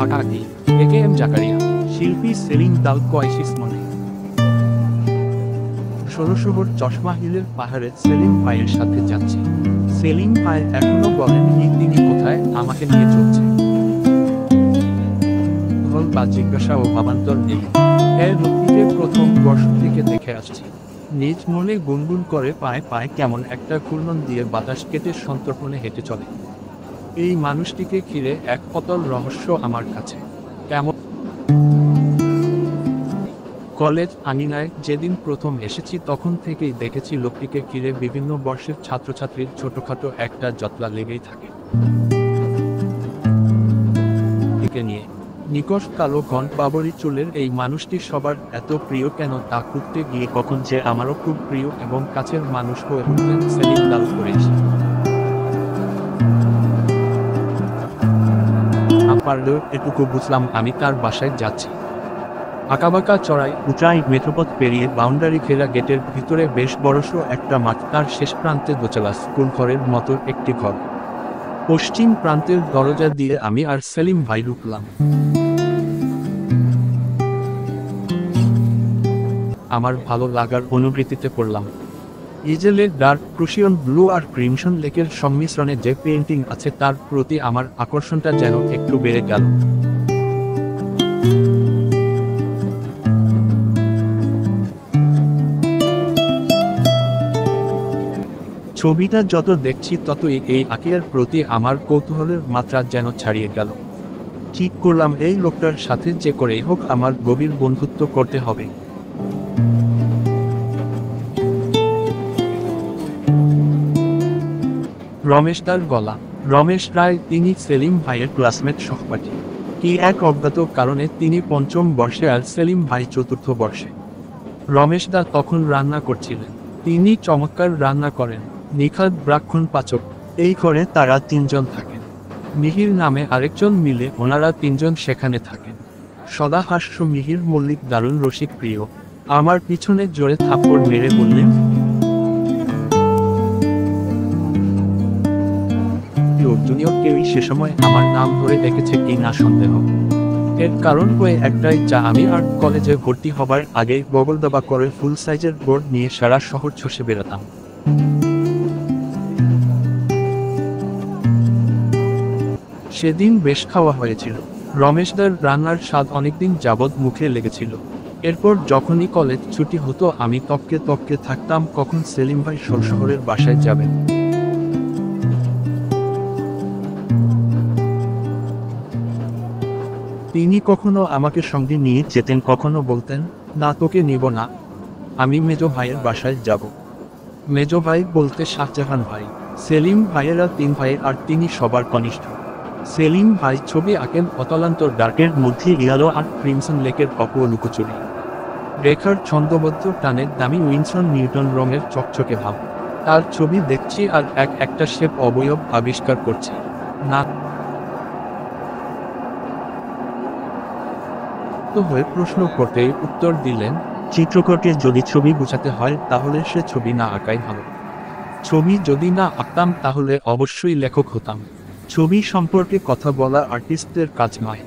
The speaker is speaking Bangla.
আকাকি একেএম জাকারিয়া, শিল্পী সেলিম দাউদ কোয়াইশিস মনে। ষোলশহর চশমা হিলের পাহাড়ে সেলিম ভাইয়ের সাথে যাচ্ছি। সেলিম ভাই এখনো বলেননি তিনি কোথায় আমাকে নিয়ে চলছে। হল বা জিজ্ঞাসা ও ভাবান্তর নেই। এর রুটিকে প্রথম বর্ষ থেকে দেখে আসছি। নিজ মনে গুনগুন করে পায়ে পায়ে কেমন একটা ঘূর্ণন দিয়ে বাতাস কেটে সন্তর্পণে হেঁটে চলে। এই মানুষটিকে ঘিরে এক অতল রহস্য আমার কাছে। কেমন কলেজ আঙিনায় যেদিন প্রথম এসেছি তখন থেকেই দেখেছি লোকটিকে ঘিরে বিভিন্ন বর্ষের ছাত্রছাত্রীর ছোটখাটো একটা জটলা লেগেই থাকে। একে নিয়ে নিকষ কালো ঘন বাবরি চুলের এই মানুষটি সবার এত প্রিয় কেন তা খুঁজতে গিয়ে কখন যে আমারও খুব প্রিয় এবং কাছের মানুষ হয়ে উঠলেন সেলিম দাউদ কোয়াইশিস। পারলেও এটুকু বুঝলাম আমি তার বাসায় যাচ্ছি। আঁকাবাঁকা চড়াই উঁচাই মেঠোপথ পেরিয়ে বাউন্ডারি ঘেরা গেটের ভিতরে বেশ বড়সড় একটা মাঠ, তার শেষ প্রান্তে দোতলা স্কুল ঘরের মতো একটি ঘর। পশ্চিম প্রান্তের দরজা দিয়ে আমি আর সেলিম ভাই ঢুকলাম। আমার ভালো লাগার অনুভূতিতে পড়লাম। ইজেলের ডার্ক প্রুশিয়ান ব্লু আর ক্রিমসন লেকের সংমিশ্রণে যে পেইন্টিং আছে তার প্রতি আমার আকর্ষণটা যেন একটু বেড়ে গেল। ছবিটা যত দেখছি ততই এই আঁকিয়ার প্রতি আমার কৌতূহলের মাত্রা যেন ছাড়িয়ে গেল। ঠিক করলাম এই লোকটার সাথে যে করেই হোক আমার গভীর বন্ধুত্ব করতে হবে। রমেশ দার গলা। রমেশ রায়, তিনি সেলিম ভাইয়ের ক্লাসমেট সহপাঠী। কি এক অজ্ঞাত কারণে তিনি পঞ্চম বর্ষে আর সেলিম ভাই চতুর্থ বর্ষে। রমেশ দা তখন রান্না করছিলেন। তিনি চমৎকার রান্না করেন, নিখাদ ব্রাহ্মণ পাচক। এই ঘরে তারা তিনজন থাকেন। মিহির নামে আরেকজন মিলে ওনারা তিনজন সেখানে থাকেন। সদা হাস্য মিহির মল্লিক দারুণ রসিক প্রিয়। আমার পিছনে জোরে থাপ্পড় মেরে বললেন, জুনিয়র কেউই সে সময় আমার নাম ধরে ডেকেছে কি না সন্দেহ। এর কারণ হয়ে একটাই, যা আমি আর্ট কলেজে ভর্তি হবার আগে বগলদাবা করে ফুল সাইজের বোর্ড নিয়ে সারা শহর চষে বেড়াতাম। সেদিন বেশ খাওয়া হয়েছিল। রমেশদার রান্নার স্বাদ অনেকদিন যাবৎ মুখে লেগেছিল। এরপর যখনই কলেজ ছুটি হতো আমি তককে তককে থাকতাম কখন সেলিম ভাই শহরের বাসায় যাবেন। তিনি কখনো আমাকে সঙ্গে নিয়ে যেতেন, কখনো বলতেন, না তোকে নিব না, আমি মেজো ভাইয়ের বাসায় যাব। মেজো ভাই বলতে শাহজাহান ভাই। সেলিম ভাইয়েরা তিন ভাই আর তিনি সবার কনিষ্ঠ। সেলিম ভাই ছবি আঁকেন অতলান্তর ডার্কের মধ্যে ইয়ালো আর ক্রিমসন লেকের অপূর্ব লুকোচুরি রেখার ছন্দবদ্ধ টানের দামি উইনসন নিউটন রঙের চকচকে ভাব। তার ছবি দেখছি আর একটা শেপ অবয়ব আবিষ্কার করছি। না তো হয়ে প্রশ্ন করতেই উত্তর দিলেন, চিত্রকরকে যদি ছবি বোঝাতে হয় তাহলে সে ছবি না আঁকাই ভালো। ছবি যদি না আঁকতাম তাহলে অবশ্যই লেখক হতাম। ছবি সম্পর্কে কথা বলা আর্টিস্টদের কাজ নয়।